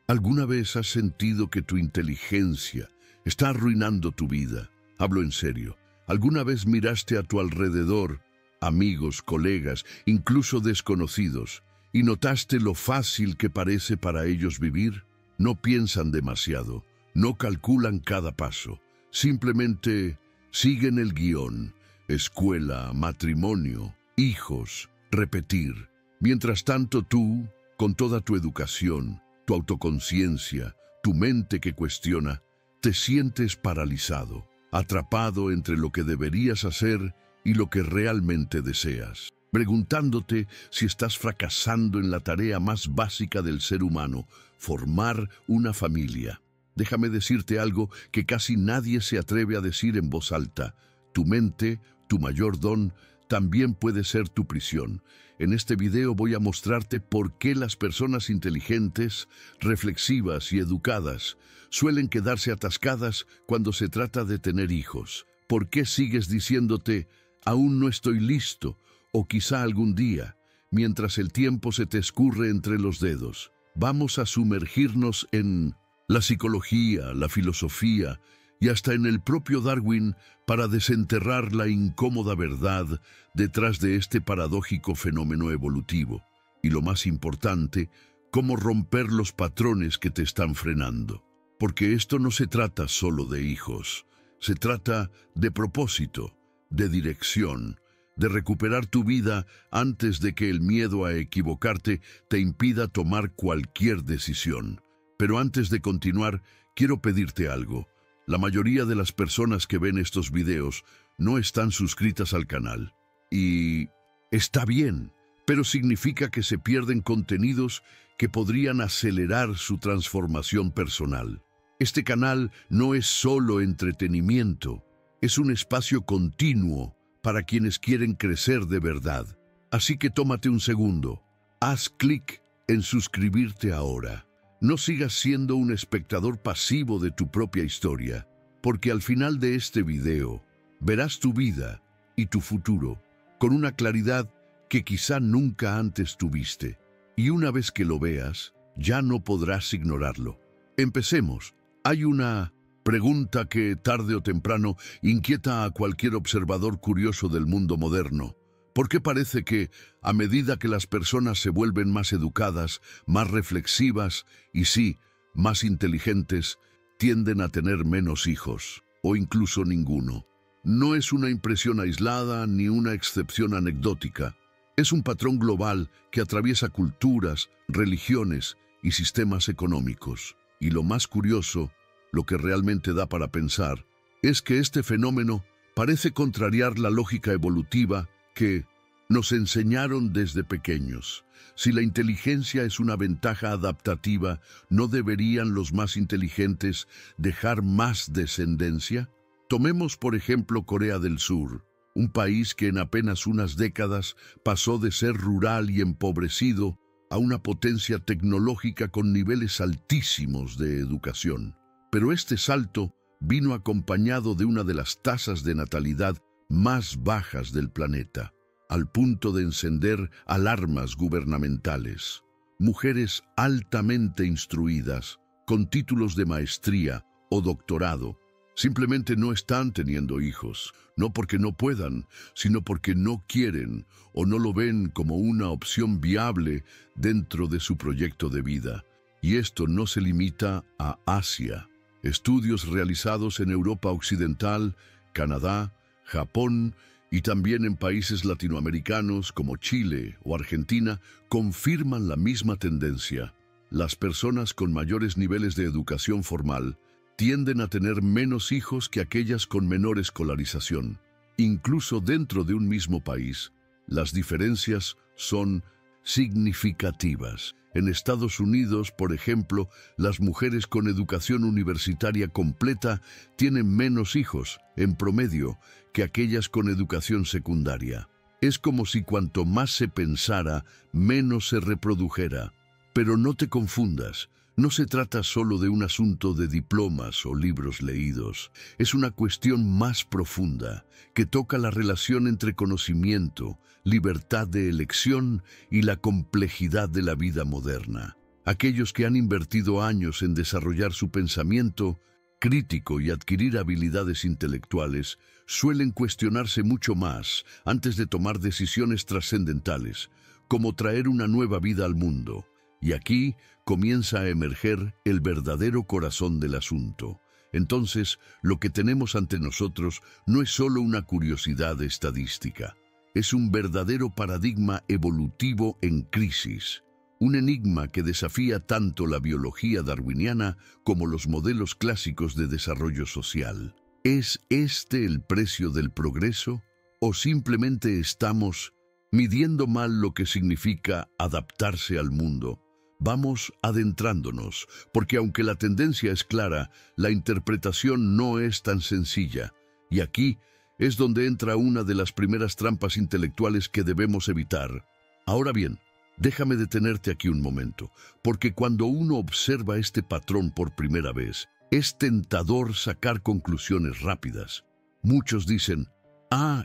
¿Alguna vez has sentido que tu inteligencia está arruinando tu vida? Hablo en serio. ¿Alguna vez miraste a tu alrededor, amigos, colegas, incluso desconocidos, y notaste lo fácil que parece para ellos vivir? No piensan demasiado, no calculan cada paso, simplemente siguen el guión: escuela, matrimonio, hijos, repetir. Mientras tanto tú, con toda tu educación, tu autoconciencia, tu mente que cuestiona, te sientes paralizado, atrapado entre lo que deberías hacer y lo que realmente deseas, preguntándote si estás fracasando en la tarea más básica del ser humano: formar una familia. Déjame decirte algo que casi nadie se atreve a decir en voz alta: tu mente, tu mayor don, también puede ser tu prisión. En este video voy a mostrarte por qué las personas inteligentes, reflexivas y educadas suelen quedarse atascadas cuando se trata de tener hijos. ¿Por qué sigues diciéndote: aún no estoy listo, o quizá algún día, mientras el tiempo se te escurre entre los dedos? Vamos a sumergirnos en la psicología, la filosofía y hasta en el propio Darwin para desenterrar la incómoda verdad detrás de este paradójico fenómeno evolutivo. Y lo más importante, cómo romper los patrones que te están frenando. Porque esto no se trata solo de hijos, se trata de propósito, de dirección, de recuperar tu vida antes de que el miedo a equivocarte te impida tomar cualquier decisión. Pero antes de continuar, quiero pedirte algo. La mayoría de las personas que ven estos videos no están suscritas al canal. Y está bien, pero significa que se pierden contenidos que podrían acelerar su transformación personal. Este canal no es solo entretenimiento, es un espacio continuo para quienes quieren crecer de verdad. Así que tómate un segundo, haz clic en suscribirte ahora. No sigas siendo un espectador pasivo de tu propia historia, porque al final de este video verás tu vida y tu futuro con una claridad que quizá nunca antes tuviste. Y una vez que lo veas, ya no podrás ignorarlo. Empecemos. Hay una pregunta que tarde o temprano inquieta a cualquier observador curioso del mundo moderno. ¿Por qué parece que, a medida que las personas se vuelven más educadas, más reflexivas y sí, más inteligentes, tienden a tener menos hijos, o incluso ninguno? No es una impresión aislada ni una excepción anecdótica. Es un patrón global que atraviesa culturas, religiones y sistemas económicos. Y lo más curioso, lo que realmente da para pensar, es que este fenómeno parece contrariar la lógica evolutiva que nos enseñaron desde pequeños. Si la inteligencia es una ventaja adaptativa, ¿no deberían los más inteligentes dejar más descendencia? Tomemos por ejemplo Corea del Sur, un país que en apenas unas décadas pasó de ser rural y empobrecido a una potencia tecnológica con niveles altísimos de educación. Pero este salto vino acompañado de una de las tasas de natalidad más bajas del planeta, al punto de encender alarmas gubernamentales. Mujeres altamente instruidas, con títulos de maestría o doctorado, simplemente no están teniendo hijos, no porque no puedan, sino porque no quieren o no lo ven como una opción viable dentro de su proyecto de vida. Y esto no se limita a Asia. Estudios realizados en Europa Occidental, Canadá, Japón y también en países latinoamericanos como Chile o Argentina confirman la misma tendencia. Las personas con mayores niveles de educación formal tienden a tener menos hijos que aquellas con menor escolarización. Incluso dentro de un mismo país, las diferencias son significativas. En Estados Unidos, por ejemplo, las mujeres con educación universitaria completa tienen menos hijos, en promedio, que aquellas con educación secundaria. Es como si cuanto más se pensara, menos se reprodujera. Pero no te confundas. No se trata solo de un asunto de diplomas o libros leídos. Es una cuestión más profunda, que toca la relación entre conocimiento, libertad de elección y la complejidad de la vida moderna. Aquellos que han invertido años en desarrollar su pensamiento crítico y adquirir habilidades intelectuales suelen cuestionarse mucho más antes de tomar decisiones trascendentales, como traer una nueva vida al mundo. Y aquí comienza a emerger el verdadero corazón del asunto. Entonces, lo que tenemos ante nosotros no es solo una curiosidad estadística, es un verdadero paradigma evolutivo en crisis. Un enigma que desafía tanto la biología darwiniana como los modelos clásicos de desarrollo social. ¿Es este el precio del progreso? ¿O simplemente estamos midiendo mal lo que significa adaptarse al mundo? Vamos adentrándonos, porque aunque la tendencia es clara, la interpretación no es tan sencilla. Y aquí es donde entra una de las primeras trampas intelectuales que debemos evitar. Ahora bien, déjame detenerte aquí un momento, porque cuando uno observa este patrón por primera vez, es tentador sacar conclusiones rápidas. Muchos dicen,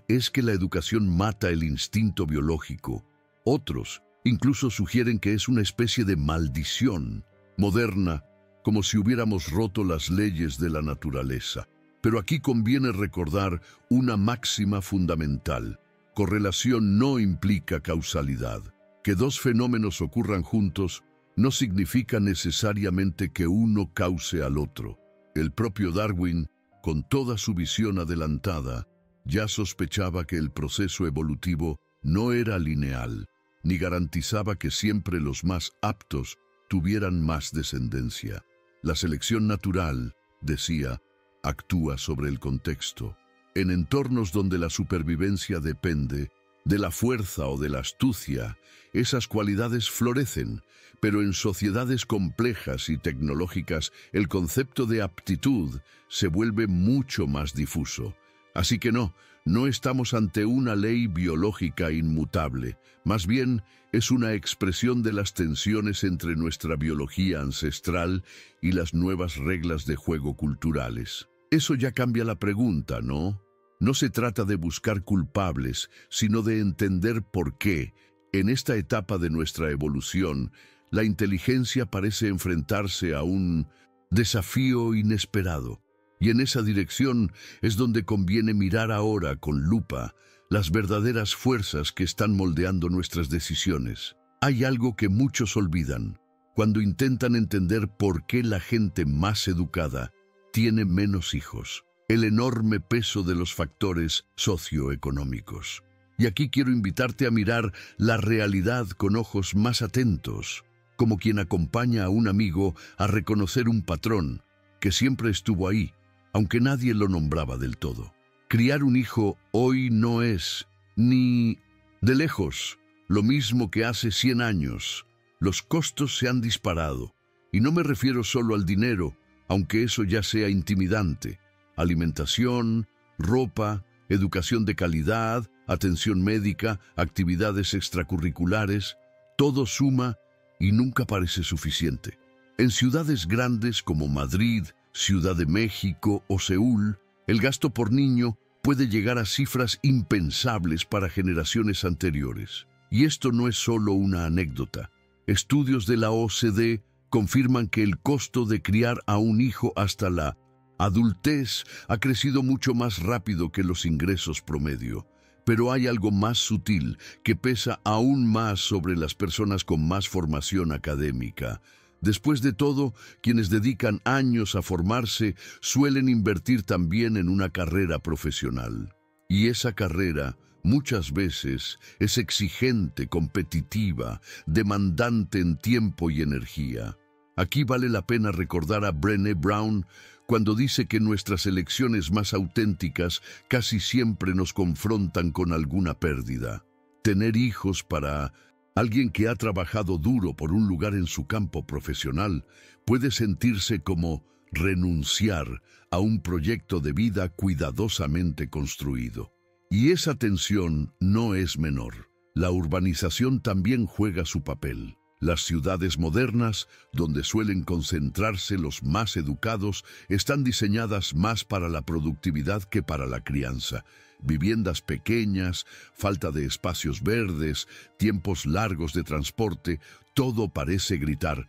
es que la educación mata el instinto biológico. Otros incluso sugieren que es una especie de maldición moderna, como si hubiéramos roto las leyes de la naturaleza. Pero aquí conviene recordar una máxima fundamental. Correlación no implica causalidad. Que dos fenómenos ocurran juntos no significa necesariamente que uno cause al otro. El propio Darwin, con toda su visión adelantada, ya sospechaba que el proceso evolutivo no era lineal, ni garantizaba que siempre los más aptos tuvieran más descendencia. La selección natural, decía, actúa sobre el contexto. En entornos donde la supervivencia depende de la fuerza o de la astucia, esas cualidades florecen, pero en sociedades complejas y tecnológicas el concepto de aptitud se vuelve mucho más difuso. Así que no estamos ante una ley biológica inmutable, más bien es una expresión de las tensiones entre nuestra biología ancestral y las nuevas reglas de juego culturales. Eso ya cambia la pregunta, ¿no? No se trata de buscar culpables, sino de entender por qué, en esta etapa de nuestra evolución, la inteligencia parece enfrentarse a un desafío inesperado. Y en esa dirección es donde conviene mirar ahora con lupa las verdaderas fuerzas que están moldeando nuestras decisiones. Hay algo que muchos olvidan cuando intentan entender por qué la gente más educada tiene menos hijos. El enorme peso de los factores socioeconómicos. Y aquí quiero invitarte a mirar la realidad con ojos más atentos, como quien acompaña a un amigo a reconocer un patrón que siempre estuvo ahí, aunque nadie lo nombraba del todo. Criar un hijo hoy no es, ni de lejos, lo mismo que hace 100 años. Los costos se han disparado, y no me refiero solo al dinero, aunque eso ya sea intimidante. Alimentación, ropa, educación de calidad, atención médica, actividades extracurriculares, todo suma y nunca parece suficiente. En ciudades grandes como Madrid, Ciudad de México o Seúl, el gasto por niño puede llegar a cifras impensables para generaciones anteriores. Y esto no es solo una anécdota. Estudios de la OCDE confirman que el costo de criar a un hijo hasta la adultez ha crecido mucho más rápido que los ingresos promedio. Pero hay algo más sutil que pesa aún más sobre las personas con más formación académica. Después de todo, quienes dedican años a formarse suelen invertir también en una carrera profesional. Y esa carrera, muchas veces, es exigente, competitiva, demandante en tiempo y energía. Aquí vale la pena recordar a Brené Brown cuando dice que nuestras elecciones más auténticas casi siempre nos confrontan con alguna pérdida. Tener hijos para alguien que ha trabajado duro por un lugar en su campo profesional puede sentirse como renunciar a un proyecto de vida cuidadosamente construido. Y esa tensión no es menor. La urbanización también juega su papel. Las ciudades modernas, donde suelen concentrarse los más educados, están diseñadas más para la productividad que para la crianza. Viviendas pequeñas, falta de espacios verdes, tiempos largos de transporte, todo parece gritar: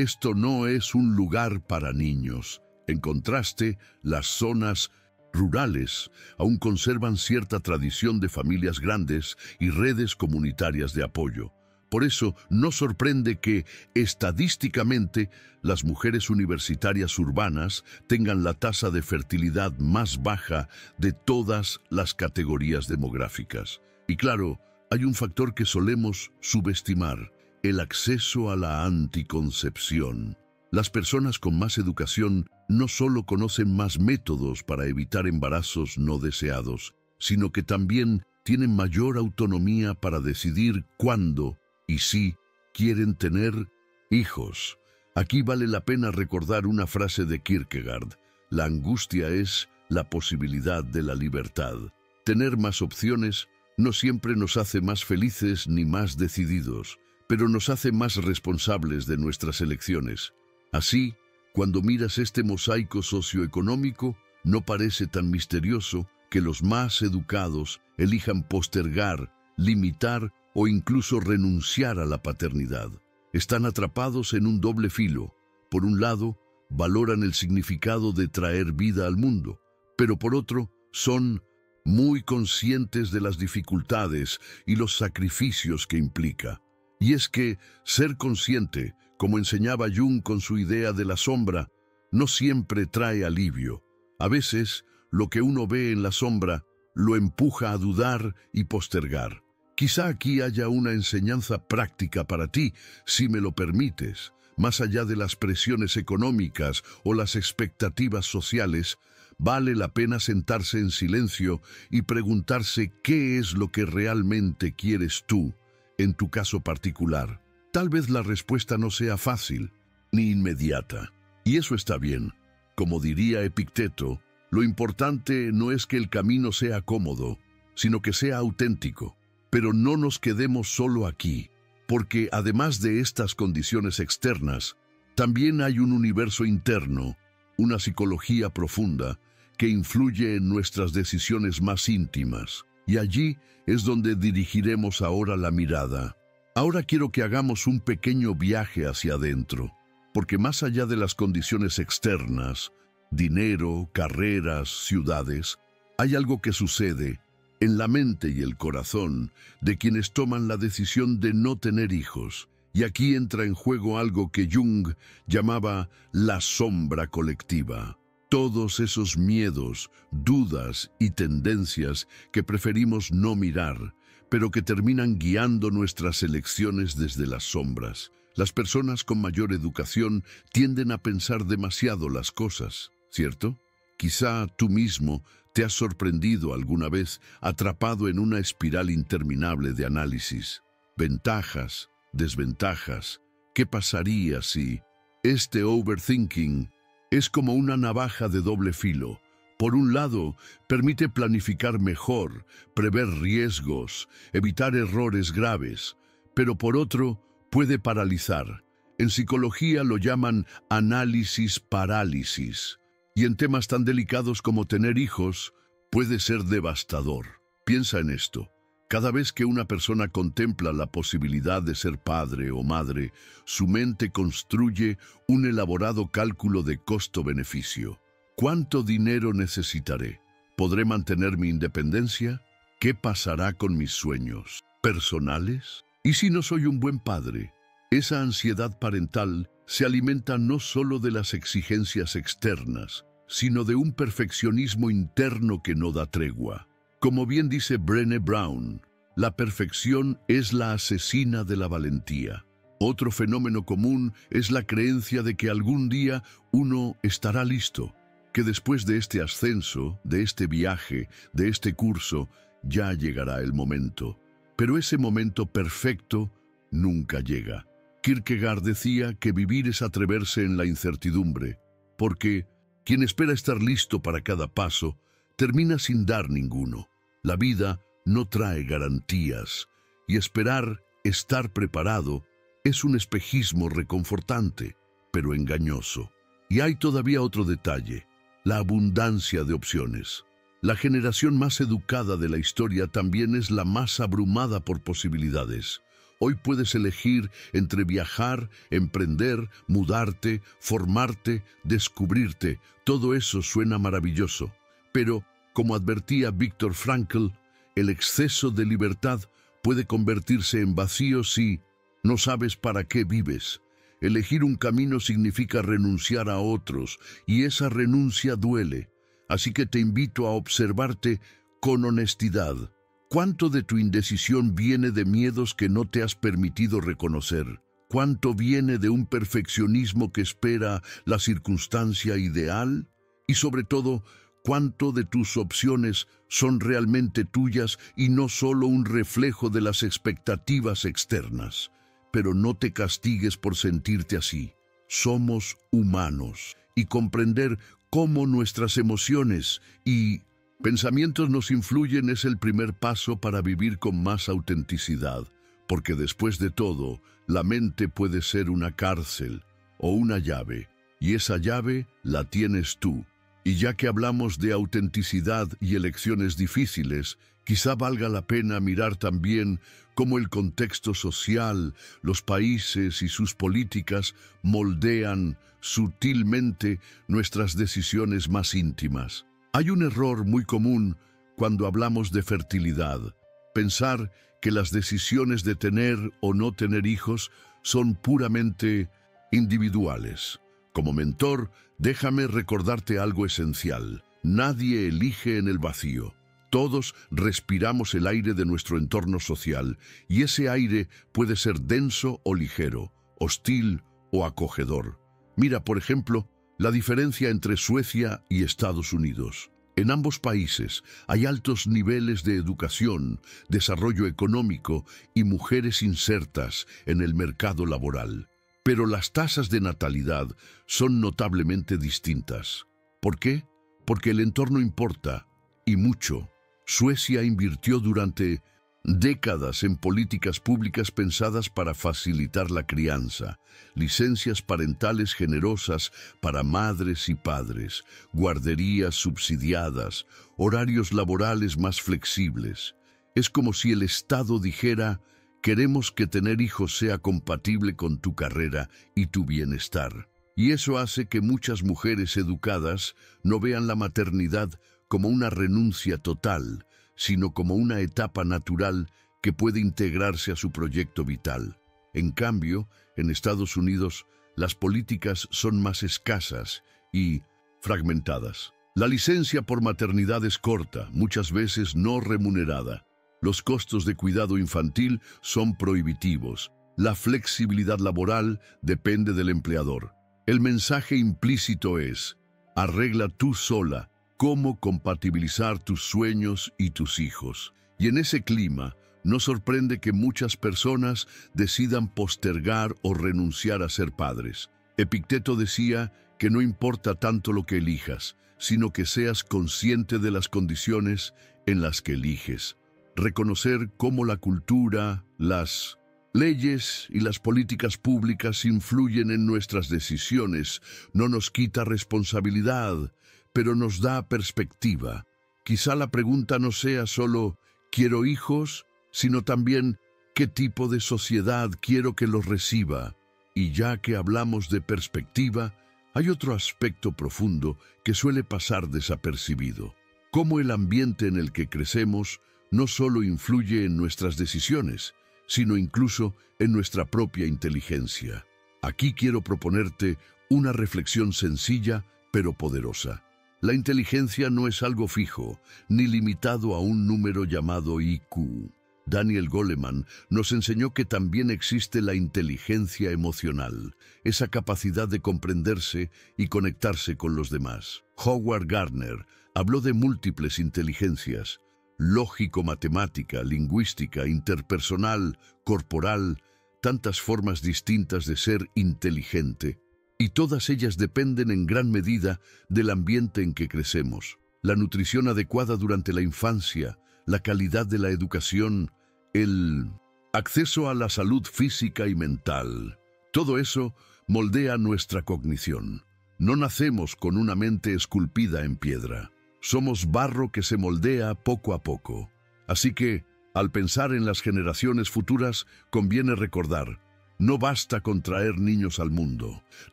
esto no es un lugar para niños. En contraste, las zonas rurales aún conservan cierta tradición de familias grandes y redes comunitarias de apoyo. Por eso, no sorprende que, estadísticamente, las mujeres universitarias urbanas tengan la tasa de fertilidad más baja de todas las categorías demográficas. Y claro, hay un factor que solemos subestimar: el acceso a la anticoncepción. Las personas con más educación no solo conocen más métodos para evitar embarazos no deseados, sino que también tienen mayor autonomía para decidir cuándo y si quieren tener hijos. Aquí vale la pena recordar una frase de Kierkegaard: la angustia es la posibilidad de la libertad. Tener más opciones no siempre nos hace más felices ni más decididos, pero nos hace más responsables de nuestras elecciones. Así, cuando miras este mosaico socioeconómico, no parece tan misterioso que los más educados elijan postergar, limitar o incluso renunciar a la paternidad. Están atrapados en un doble filo. Por un lado, valoran el significado de traer vida al mundo, pero por otro, son muy conscientes de las dificultades y los sacrificios que implica. Y es que ser consciente, como enseñaba Jung con su idea de la sombra, no siempre trae alivio. A veces, lo que uno ve en la sombra lo empuja a dudar y postergar. Quizá aquí haya una enseñanza práctica para ti, si me lo permites. Más allá de las presiones económicas o las expectativas sociales, vale la pena sentarse en silencio y preguntarse qué es lo que realmente quieres tú, en tu caso particular. Tal vez la respuesta no sea fácil ni inmediata, y eso está bien. Como diría Epicteto, lo importante no es que el camino sea cómodo, sino que sea auténtico. Pero no nos quedemos solo aquí, porque además de estas condiciones externas, también hay un universo interno, una psicología profunda, que influye en nuestras decisiones más íntimas. Y allí es donde dirigiremos ahora la mirada. Ahora quiero que hagamos un pequeño viaje hacia adentro, porque más allá de las condiciones externas, dinero, carreras, ciudades, hay algo que sucede en la mente y el corazón de quienes toman la decisión de no tener hijos. Y aquí entra en juego algo que Jung llamaba la sombra colectiva. Todos esos miedos, dudas y tendencias que preferimos no mirar, pero que terminan guiando nuestras elecciones desde las sombras. Las personas con mayor educación tienden a pensar demasiado las cosas, ¿cierto? Quizá tú mismo te has sorprendido alguna vez atrapado en una espiral interminable de análisis. Ventajas, desventajas. ¿Qué pasaría si? Este overthinking es como una navaja de doble filo. Por un lado, permite planificar mejor, prever riesgos, evitar errores graves, pero por otro, puede paralizar. En psicología lo llaman análisis parálisis. Y en temas tan delicados como tener hijos, puede ser devastador. Piensa en esto. Cada vez que una persona contempla la posibilidad de ser padre o madre, su mente construye un elaborado cálculo de costo-beneficio. ¿Cuánto dinero necesitaré? ¿Podré mantener mi independencia? ¿Qué pasará con mis sueños personales? ¿Y si no soy un buen padre? Esa ansiedad parental se alimenta no solo de las exigencias externas, sino de un perfeccionismo interno que no da tregua. Como bien dice Brené Brown, la perfección es la asesina de la valentía. Otro fenómeno común es la creencia de que algún día uno estará listo, que después de este ascenso, de este viaje, de este curso, ya llegará el momento. Pero ese momento perfecto nunca llega. Kierkegaard decía que vivir es atreverse en la incertidumbre, porque quien espera estar listo para cada paso, termina sin dar ninguno. La vida no trae garantías, y esperar estar preparado es un espejismo reconfortante, pero engañoso. Y hay todavía otro detalle: la abundancia de opciones. La generación más educada de la historia también es la más abrumada por posibilidades. Hoy puedes elegir entre viajar, emprender, mudarte, formarte, descubrirte. Todo eso suena maravilloso. Pero, como advertía Viktor Frankl, el exceso de libertad puede convertirse en vacío si no sabes para qué vives. Elegir un camino significa renunciar a otros, y esa renuncia duele. Así que te invito a observarte con honestidad. ¿Cuánto de tu indecisión viene de miedos que no te has permitido reconocer? ¿Cuánto viene de un perfeccionismo que espera la circunstancia ideal? Y sobre todo, ¿cuánto de tus opciones son realmente tuyas y no solo un reflejo de las expectativas externas? Pero no te castigues por sentirte así. Somos humanos y comprender cómo nuestras emociones y pensamientos nos influyen es el primer paso para vivir con más autenticidad, porque después de todo, la mente puede ser una cárcel o una llave, y esa llave la tienes tú. Y ya que hablamos de autenticidad y elecciones difíciles, quizá valga la pena mirar también cómo el contexto social, los países y sus políticas moldean sutilmente nuestras decisiones más íntimas. Hay un error muy común cuando hablamos de fertilidad: pensar que las decisiones de tener o no tener hijos son puramente individuales. Como mentor, déjame recordarte algo esencial. Nadie elige en el vacío. Todos respiramos el aire de nuestro entorno social, y ese aire puede ser denso o ligero, hostil o acogedor. Mira, por ejemplo, la diferencia entre Suecia y Estados Unidos. En ambos países hay altos niveles de educación, desarrollo económico y mujeres insertas en el mercado laboral. Pero las tasas de natalidad son notablemente distintas. ¿Por qué? Porque el entorno importa, y mucho. Suecia invirtió durante décadas en políticas públicas pensadas para facilitar la crianza, licencias parentales generosas para madres y padres, guarderías subsidiadas, horarios laborales más flexibles. Es como si el Estado dijera: queremos que tener hijos sea compatible con tu carrera y tu bienestar. Y eso hace que muchas mujeres educadas no vean la maternidad como una renuncia total, sino como una etapa natural que puede integrarse a su proyecto vital. En cambio, en Estados Unidos, las políticas son más escasas y fragmentadas. La licencia por maternidad es corta, muchas veces no remunerada. Los costos de cuidado infantil son prohibitivos. La flexibilidad laboral depende del empleador. El mensaje implícito es: arregla tú sola cómo compatibilizar tus sueños y tus hijos. Y en ese clima, no sorprende que muchas personas decidan postergar o renunciar a ser padres. Epicteto decía que no importa tanto lo que elijas, sino que seas consciente de las condiciones en las que eliges. Reconocer cómo la cultura, las leyes y las políticas públicas influyen en nuestras decisiones no nos quita responsabilidad, pero nos da perspectiva. Quizá la pregunta no sea solo ¿quiero hijos?, sino también ¿qué tipo de sociedad quiero que los reciba? Y ya que hablamos de perspectiva, hay otro aspecto profundo que suele pasar desapercibido: cómo el ambiente en el que crecemos no solo influye en nuestras decisiones, sino incluso en nuestra propia inteligencia. Aquí quiero proponerte una reflexión sencilla pero poderosa. La inteligencia no es algo fijo, ni limitado a un número llamado IQ. Daniel Goleman nos enseñó que también existe la inteligencia emocional, esa capacidad de comprenderse y conectarse con los demás. Howard Gardner habló de múltiples inteligencias: lógico-matemática, lingüística, interpersonal, corporal, tantas formas distintas de ser inteligente. Y todas ellas dependen en gran medida del ambiente en que crecemos. La nutrición adecuada durante la infancia, la calidad de la educación, el acceso a la salud física y mental. Todo eso moldea nuestra cognición. No nacemos con una mente esculpida en piedra. Somos barro que se moldea poco a poco. Así que Al pensar en las generaciones futuras, conviene recordar: no basta con traer niños al mundo.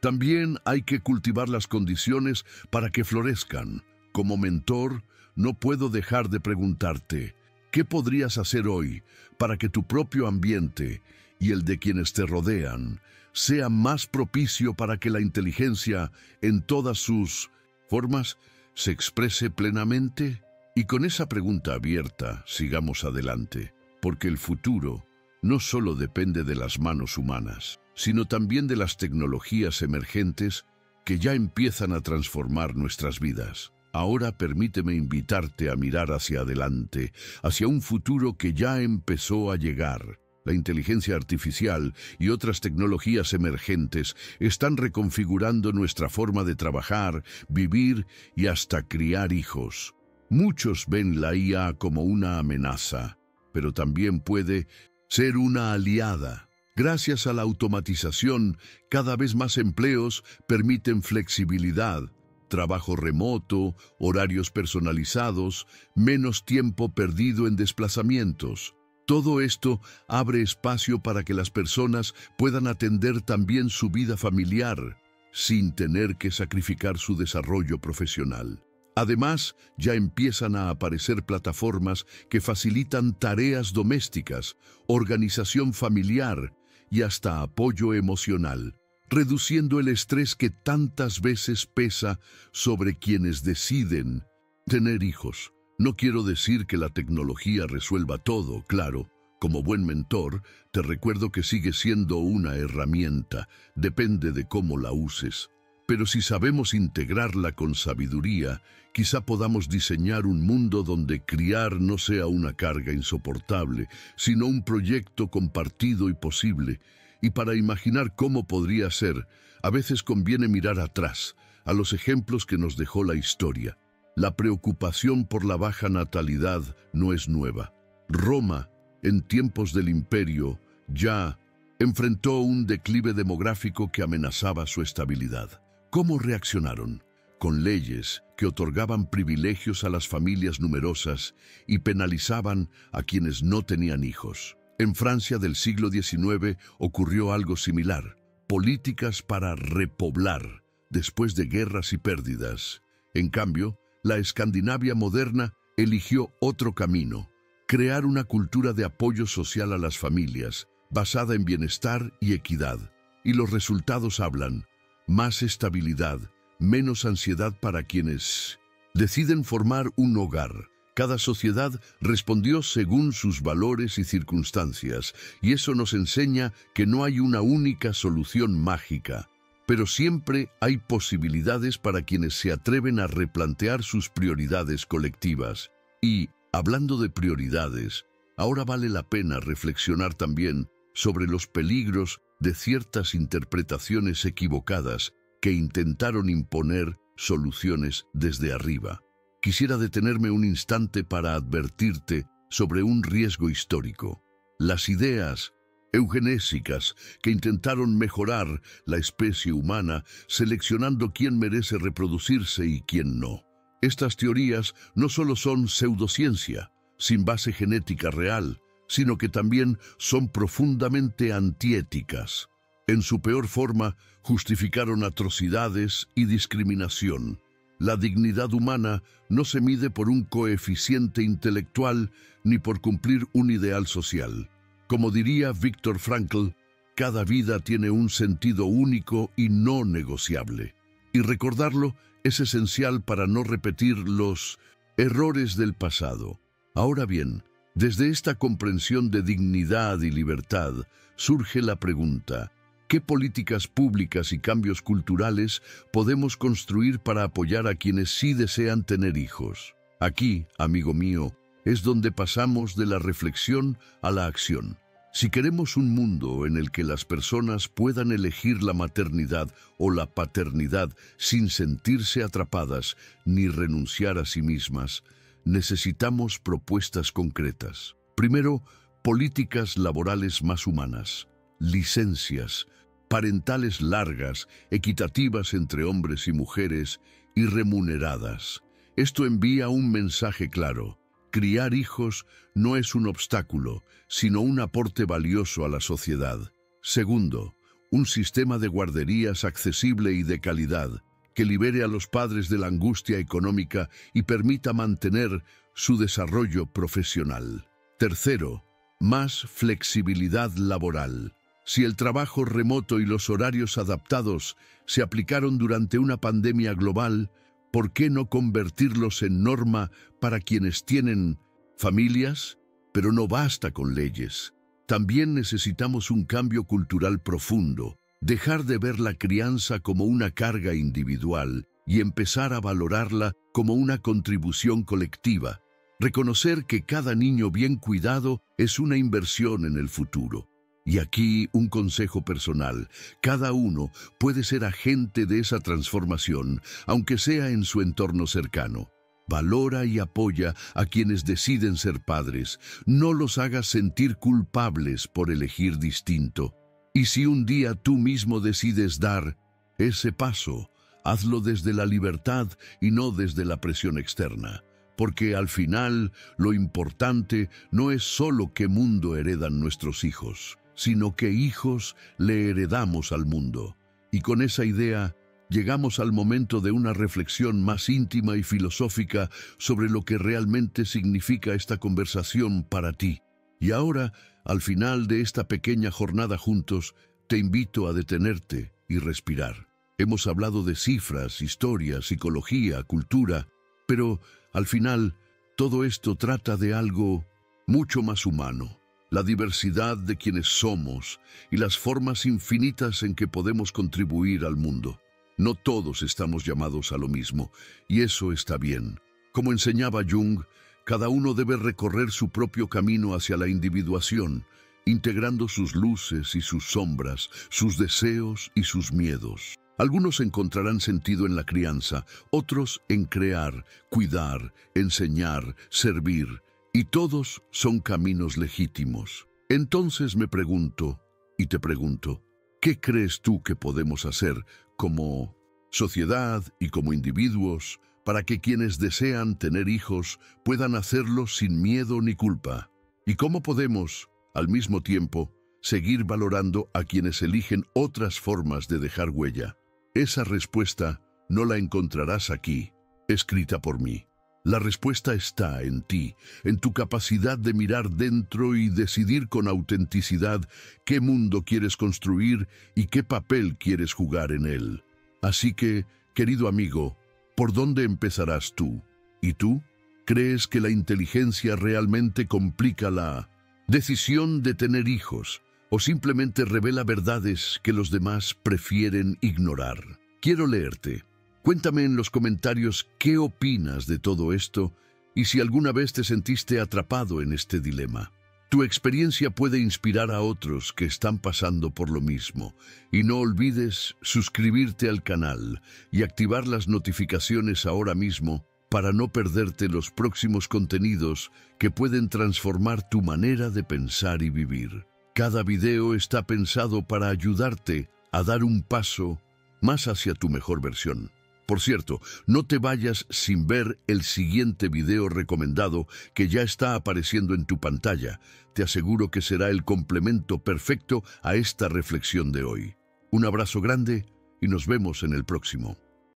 También hay que cultivar las condiciones para que florezcan. Como mentor, no puedo dejar de preguntarte: ¿qué podrías hacer hoy para que tu propio ambiente y el de quienes te rodean sea más propicio para que la inteligencia, en todas sus formas, se exprese plenamente? Y con esa pregunta abierta, sigamos adelante, porque el futuro no solo depende de las manos humanas, sino también de las tecnologías emergentes que ya empiezan a transformar nuestras vidas. Ahora permíteme invitarte a mirar hacia adelante, hacia un futuro que ya empezó a llegar. La inteligencia artificial y otras tecnologías emergentes están reconfigurando nuestra forma de trabajar, vivir y hasta criar hijos. Muchos ven la IA como una amenaza, pero también puede ser una aliada. Gracias a la automatización, cada vez más empleos permiten flexibilidad, trabajo remoto, horarios personalizados, menos tiempo perdido en desplazamientos. Todo esto abre espacio para que las personas puedan atender también su vida familiar, sin tener que sacrificar su desarrollo profesional. Además, ya empiezan a aparecer plataformas que facilitan tareas domésticas, organización familiar y hasta apoyo emocional, reduciendo el estrés que tantas veces pesa sobre quienes deciden tener hijos. No quiero decir que la tecnología resuelva todo, claro. Como buen mentor, te recuerdo que sigue siendo una herramienta, depende de cómo la uses. Pero si sabemos integrarla con sabiduría, quizá podamos diseñar un mundo donde criar no sea una carga insoportable, sino un proyecto compartido y posible. Y para imaginar cómo podría ser, a veces conviene mirar atrás, a los ejemplos que nos dejó la historia. La preocupación por la baja natalidad no es nueva. Roma, en tiempos del Imperio, ya enfrentó un declive demográfico que amenazaba su estabilidad. ¿Cómo reaccionaron? Con leyes que otorgaban privilegios a las familias numerosas y penalizaban a quienes no tenían hijos. En Francia del siglo XIX ocurrió algo similar. Políticas para repoblar después de guerras y pérdidas. En cambio, la Escandinavia moderna eligió otro camino: crear una cultura de apoyo social a las familias, basada en bienestar y equidad. Y los resultados hablan: más estabilidad, menos ansiedad para quienes deciden formar un hogar. Cada sociedad respondió según sus valores y circunstancias, y eso nos enseña que no hay una única solución mágica. Pero siempre hay posibilidades para quienes se atreven a replantear sus prioridades colectivas. Y, hablando de prioridades, ahora vale la pena reflexionar también sobre los peligros de ciertas interpretaciones equivocadas que intentaron imponer soluciones desde arriba. Quisiera detenerme un instante para advertirte sobre un riesgo histórico. Las ideas eugenésicas que intentaron mejorar la especie humana, seleccionando quién merece reproducirse y quién no. Estas teorías no solo son pseudociencia, sin base genética real, sino que también son profundamente antiéticas. En su peor forma, justificaron atrocidades y discriminación. La dignidad humana no se mide por un coeficiente intelectual ni por cumplir un ideal social. Como diría Viktor Frankl, cada vida tiene un sentido único y no negociable. Y recordarlo es esencial para no repetir los errores del pasado. Ahora bien, desde esta comprensión de dignidad y libertad, surge la pregunta: ¿qué políticas públicas y cambios culturales podemos construir para apoyar a quienes sí desean tener hijos? Aquí, amigo mío, es donde pasamos de la reflexión a la acción. Si queremos un mundo en el que las personas puedan elegir la maternidad o la paternidad sin sentirse atrapadas ni renunciar a sí mismas, necesitamos propuestas concretas. Primero, políticas laborales más humanas, licencias parentales largas, equitativas entre hombres y mujeres y remuneradas. Esto envía un mensaje claro: criar hijos no es un obstáculo, sino un aporte valioso a la sociedad. Segundo, un sistema de guarderías accesible y de calidad, que libere a los padres de la angustia económica y permita mantener su desarrollo profesional. Tercero, más flexibilidad laboral. Si el trabajo remoto y los horarios adaptados se aplicaron durante una pandemia global, ¿por qué no convertirlos en norma para quienes tienen familias? Pero no basta con leyes. También necesitamos un cambio cultural profundo, dejar de ver la crianza como una carga individual y empezar a valorarla como una contribución colectiva. Reconocer que cada niño bien cuidado es una inversión en el futuro. Y aquí un consejo personal: cada uno puede ser agente de esa transformación, aunque sea en su entorno cercano. Valora y apoya a quienes deciden ser padres. No los hagas sentir culpables por elegir distinto. Y si un día tú mismo decides dar ese paso, hazlo desde la libertad y no desde la presión externa. Porque al final, lo importante no es solo qué mundo heredan nuestros hijos, sino qué hijos le heredamos al mundo. Y con esa idea, llegamos al momento de una reflexión más íntima y filosófica sobre lo que realmente significa esta conversación para ti. Y ahora, al final de esta pequeña jornada juntos, te invito a detenerte y respirar. Hemos hablado de cifras, historia, psicología, cultura, pero al final, todo esto trata de algo mucho más humano: la diversidad de quienes somos y las formas infinitas en que podemos contribuir al mundo. No todos estamos llamados a lo mismo, y eso está bien. Como enseñaba Jung, cada uno debe recorrer su propio camino hacia la individuación, integrando sus luces y sus sombras, sus deseos y sus miedos. Algunos encontrarán sentido en la crianza, otros en crear, cuidar, enseñar, servir, y todos son caminos legítimos. Entonces me pregunto, y te pregunto, ¿qué crees tú que podemos hacer como sociedad y como individuos para que quienes desean tener hijos puedan hacerlo sin miedo ni culpa? ¿Y cómo podemos, al mismo tiempo, seguir valorando a quienes eligen otras formas de dejar huella? Esa respuesta no la encontrarás aquí, escrita por mí. La respuesta está en ti, en tu capacidad de mirar dentro y decidir con autenticidad qué mundo quieres construir y qué papel quieres jugar en él. Así que, querido amigo, ¿por dónde empezarás tú? ¿Y tú? ¿Crees que la inteligencia realmente complica la decisión de tener hijos, o simplemente revela verdades que los demás prefieren ignorar? Quiero leerte. Cuéntame en los comentarios qué opinas de todo esto y si alguna vez te sentiste atrapado en este dilema. Tu experiencia puede inspirar a otros que están pasando por lo mismo. Y no olvides suscribirte al canal y activar las notificaciones ahora mismo para no perderte los próximos contenidos que pueden transformar tu manera de pensar y vivir. Cada video está pensado para ayudarte a dar un paso más hacia tu mejor versión. Por cierto, no te vayas sin ver el siguiente video recomendado que ya está apareciendo en tu pantalla. Te aseguro que será el complemento perfecto a esta reflexión de hoy. Un abrazo grande y nos vemos en el próximo.